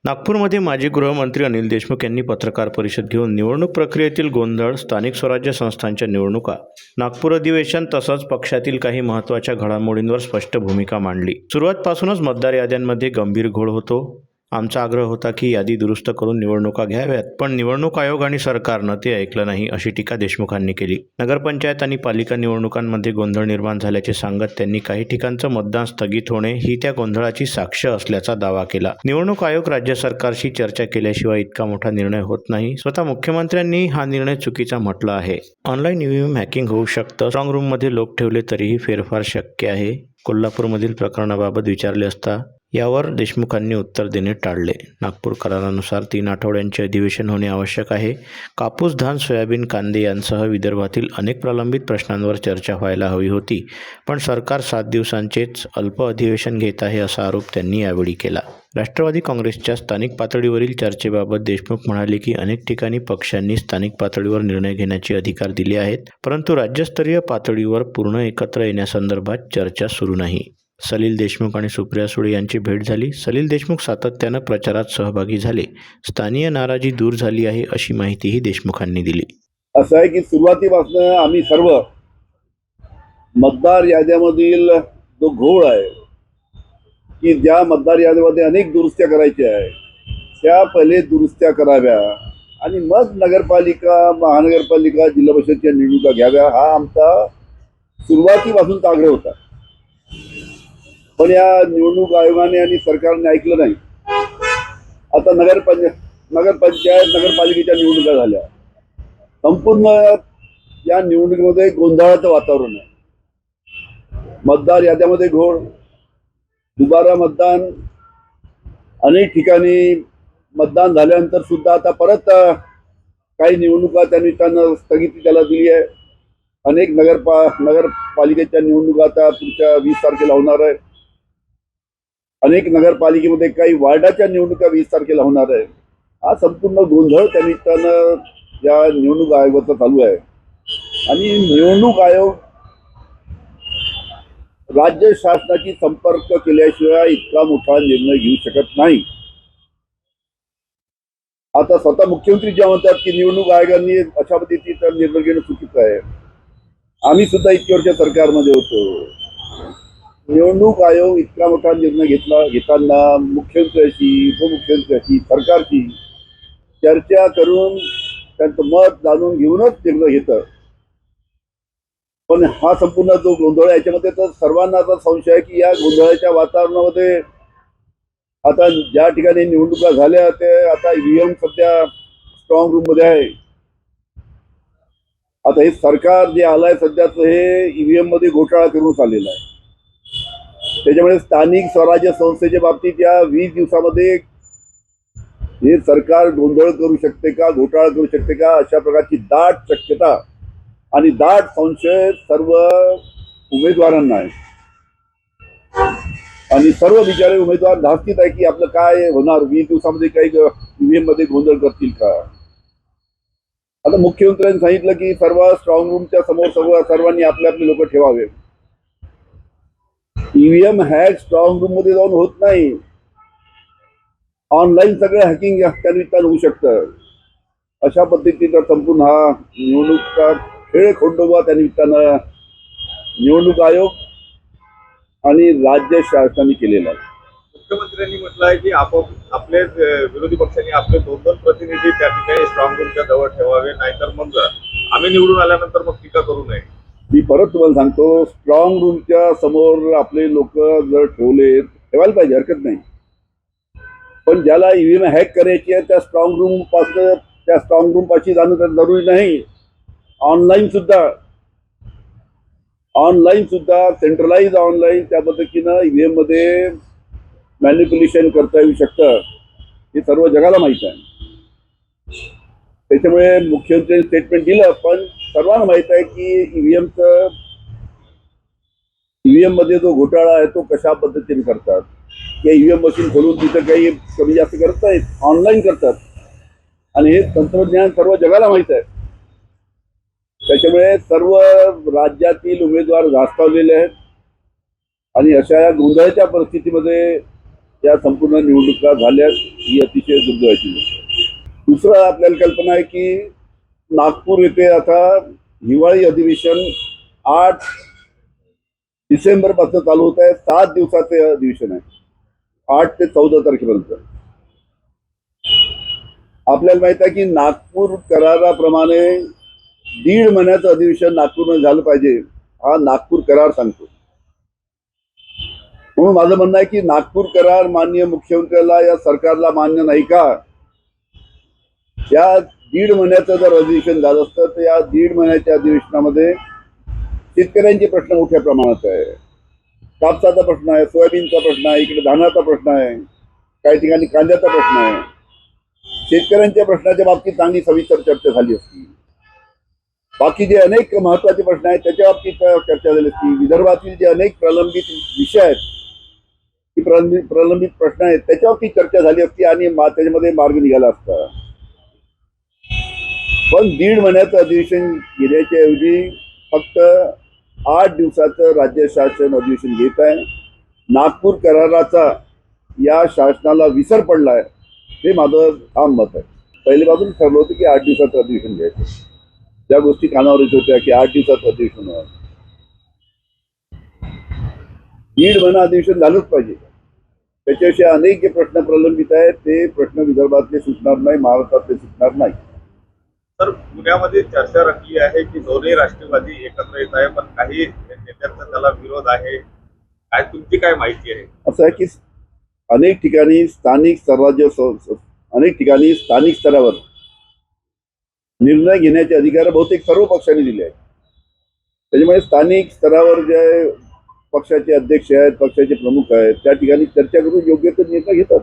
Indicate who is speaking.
Speaker 1: नागपूरमध्ये माजी गृहमंत्री अनिल देशमुख यांनी पत्रकार परिषद घेऊन निवडणूक प्रक्रियेतील गोंधळ, स्थानिक स्वराज्य संस्थांच्या निवडणुका, नागपूर अधिवेशन तसंच पक्षातील काही महत्त्वाच्या घडामोडींवर स्पष्ट भूमिका मांडली. सुरुवातपासूनच मतदार याद्यांमध्ये गंभीर घोळ होतो. आमचा आग्रह होता की यादी दुरुस्त करून निवडणुका घ्याव्यात, पण निवडणूक आयोग आणि सरकारनं ते ऐकलं नाही, अशी टीका देशमुखांनी केली. नगरपंचायत आणि पालिका निवडणुकांमध्ये गोंधळ निर्माण झाल्याचे सांगत त्यांनी काही ठिकाणचं मतदान स्थगित होणे ही त्या गोंधळाची साक्ष असल्याचा दावा केला. निवडणूक आयोग राज्य सरकारशी चर्चा केल्याशिवाय इतका मोठा निर्णय होत नाही. स्वतः मुख्यमंत्र्यांनी हा निर्णय चुकीचा म्हटला आहे. ऑनलाईन ईव्हीएम हॅकिंग होऊ शकतं. स्ट्रॉंग रूममध्ये लोक ठेवले तरीही फेरफार शक्य आहे. कोल्हापूरमधील प्रकरणाबाबत विचारले असता यावर देशमुखांनी उत्तर देणे टाळले. नागपूर करारानुसार 3 आठवड्यांचे अधिवेशन होणे आवश्यक आहे. कापूस, धान, सोयाबीन, कांदे यांसह विदर्भातील अनेक प्रलंबित प्रश्नांवर चर्चा व्हायला हवी होती, पण सरकार 7 दिवसांचेच अल्प अधिवेशन घेत आहे, असा आरोप त्यांनी यावेळी केला. राष्ट्रवादी काँग्रेसच्या स्थानिक पातळीवरील चर्चेबाबत देशमुख म्हणाले की अनेक ठिकाणी पक्षांनी स्थानिक पातळीवर निर्णय घेण्याचे अधिकार दिले आहेत, परंतु राज्यस्तरीय पातळीवर पूर्ण एकत्र येण्यासंदर्भात चर्चा सुरू नाही. सलील देशमुख आणि सुप्रिया सुळे यांची भेट झाली. सलील देशमुख सातत्यानं प्रचारात सहभागी झाले. स्थानीय नाराजी दूर झाली आहे, अशी माहितीही देशमुखांनी दिली.
Speaker 2: असं आहे की सुरुवातीपासून आम्ही सर्व मतदार याद्यामधील जो घोळ आहे की ज्या मतदार यादीमध्ये अनेक दुरुस्त्या करायच्या आहे त्या पहिले दुरुस्त्या कराव्या आणि मग नगरपालिका, महानगरपालिका, जिल्हा परिषदच्या निवडणुका घ्याव्या, हा आमचा सुरुवातीपासूनचा आग्रह होता. पण या निवडणूक आयोगाने आणि सरकारने ऐकलं नाही. आता नगरपंचायत, नगरपालिकेच्या निवडणुका झाल्या. संपूर्ण या निवडणुकीमध्ये गोंधळाचं वातावरण आहे. मतदार याद्यामध्ये घोळ, दुबारा मतदान, अनेक ठिकाणी मतदान झाल्यानंतर सुद्धा आता परत काही निवडणुका त्यांनी स्थगिती त्याला दिली आहे. अनेक नगरपालिकेच्या निवडणुका आता पुढच्या 20 तारखेला होणार आहे. अनेक नगरपालिकेमध्ये काही वार्डाच्या निवडणुका 20 तारखेला होणार आहे. हा संपूर्ण गोंधळ त्या निमित्तानं या निवडणूक आयोगाचा चालू आहे आणि निवडणूक आयोग राज्य शासनाशी संपर्क केल्याशिवाय इतका मोठा निर्णय घेऊ शकत नाही. आता स्वतः मुख्यमंत्री जेव्हा म्हणतात की निवडणूक आयोगाने अशा पद्धतीचा निर्णय घेणं चुकीचं आहे. आम्ही सुद्धा इतक्या वर्ष सरकारमध्ये होतो. निवडणूक आयोग इतका मोठा निर्णय घेताना मुख्यमंत्र्यांशी, उपमुख्यमंत्र्यांशी, सरकारशी चर्चा करून त्यांचं मत जाणून घेऊनच निर्णय घेतं. पण हा संपूर्ण जो गोंधळ आहे याच्यामध्ये तर सर्वांना आता संशय आहे की या गोंधळाच्या वातावरणामध्ये आता ज्या ठिकाणी निवडणुका झाल्या ते आता ईव्हीएम सध्या स्ट्रॉंग रूम मध्ये आहे. आता हे सरकार जे आलंय सध्याच हे ईव्हीएम मध्ये घोटाळा करून आलेलं आहे. त्याच्यामुळे स्थानिक स्वराज्य संस्थेच्या बाबतीत या 20 दिवसामध्ये हे सरकार गोंधळ करू शकते का, घोटाळा करू शकते का, अशा प्रकारची दाट शक्यता आणि दाट संशय सर्व उमेदवारांना आहे. आणि सर्व बिचारे उमेदवार धास्तीत आहे की आपलं काय होणार, 20 दिवसामध्ये काही ईव्हीएम मध्ये गोंधळ करतील का. आता मुख्यमंत्र्यांनी सांगितलं की सर्व स्ट्रॉंग रूमच्या समोर सर्वांनी आपले आपले लोक ठेवावे. ईव्हीएम हॅक स्ट्रॉंग रूम मध्ये जाऊन होत नाही. ऑनलाईन सगळं हॅकिंग त्या निमित्तानं होऊ शकतं. अशा पद्धतीचा संपूर्ण हा निवडणुकीचा खेळ खंडोबा त्या निमित्तानं निवडणूक आयोग आणि राज्य शासनाने केलेला आहे.
Speaker 3: मुख्यमंत्र्यांनी म्हटलं आहे की आपले विरोधी पक्षांनी आपले 2-2 प्रतिनिधी त्या ठिकाणी स्ट्रॉंग रूमच्या जवळ ठेवावे, नाहीतर मग आम्ही निवडून आल्यानंतर मग टीका करू नये.
Speaker 2: मी परत तुम्हाला सांगतो, स्ट्रॉंग रूमच्या समोर आपले लोक जर ठेवायला पाहिजे, हरकत नाही. पण ज्याला ईव्हीएम हॅक करायची आहे त्या स्ट्रॉंग रूम पाशी जाणं तर जरुरी नाही. ऑनलाईन सुद्धा सेंट्रलाइज ऑनलाईन त्या पद्धतीनं ईव्हीएम मध्ये मॅनिप्युलेशन करता येऊ शकतं. हे सर्व जगाला माहीत आहे. त्याच्यामुळे मुख्यमंत्र्यांनी स्टेटमेंट दिलं, पण सर्वांना माहित आहे की ईव्हीएम मध्ये जो घोटाळा आहे तो कशा पद्धतीने करतात. या ईव्हीएम मशीन खोलून तिथं काही कमी जास्त करत नाहीत, ऑनलाईन करतात आणि हे तंत्रज्ञान सर्व जगाला माहित आहे. त्याच्यामुळे सर्व राज्यातील उमेदवार धास्तावलेले आहेत आणि अशा या गोंधळाच्या परिस्थितीमध्ये या संपूर्ण निवडणुका झाल्या. ही अतिशय दुर्दैवाची गोष्ट आहे. दुसरं आपल्याला कल्पना आहे की नागपूर येथे आता हिवाळी अधिवेशन 8 डिसेंबर पासून चालू होत आहे. 7 दिवसाचे अधिवेशन आहे, 8 ते 14 तारखेपर्यंत. आपल्याला माहित आहे की नागपूर कराराप्रमाणे 1.5 महिन्याचं अधिवेशन नागपूरमध्ये झालं पाहिजे, हा नागपूर करार सांगतो. म्हणून माझं म्हणणं आहे की नागपूर करार माननीय मुख्यमंत्र्याला या सरकारला मान्य नाही का? या 1.5 महिन्याचं जर अधिवेशन झालं असतं तर या 1.5 महिन्याच्या अधिवेशनामध्ये शेतकऱ्यांचे प्रश्न मोठ्या प्रमाणात आहे. कापसाचा प्रश्न आहे, सोयाबीनचा प्रश्न आहे, इकडे धानाचा प्रश्न आहे, काही ठिकाणी कांद्याचा प्रश्न आहे. शेतकऱ्यांच्या प्रश्नाच्या बाबतीत चांगली सविस्तर चर्चा झाली असती. बाकी जे अनेक महत्वाचे प्रश्न आहेत त्याच्या बाबतीत चर्चा झाली असती. विदर्भातील जे अनेक प्रलंबित विषय आहेत, की प्रलंबित प्रश्न आहेत त्याच्या बाबतीत चर्चा झाली असती आणि त्याच्यामध्ये मार्ग निघाला असता. पण 1.5 महिन्याचं अधिवेशन घेण्याच्या ऐवजी फक्त 8 दिवसाचं राज्य शासन अधिवेशन घेत आहे. नागपूर कराराचा या शासनाला विसर पडलाय, हे माझं ठाम मत आहे. पहिल्यापासून ठरलं होतं की 8 दिवसाचं अधिवेशन घ्यायचं. ज्या गोष्टी कानावर येत होत्या की 8 दिवसाचं अधिवेशन व्हावं, 1.5 महिना अधिवेशन झालंच पाहिजे. त्याच्याविषयी अनेक जे प्रश्न प्रलंबित आहेत ते प्रश्न विदर्भातले सुटणार नाही, महाराष्ट्रातले सुटणार नाही.
Speaker 3: तर पुण्यामध्ये चर्चा रंगली आहे की दोन्ही राष्ट्रवादी एकत्र येत आहे, पण काही नेत्यांचा त्याला विरोध आहे. काय तुमची काय माहिती आहे?
Speaker 2: असं आहे की अनेक ठिकाणी स्थानिक स्तरावर निर्णय घेण्याचे अधिकार बहुतेक सर्व पक्षांनी दिले आहेत. त्याच्यामुळे स्थानिक स्तरावर जे पक्षाचे अध्यक्ष आहेत, पक्षाचे प्रमुख आहेत, त्या ठिकाणी चर्चा करून योग्य तो निर्णय घेतात.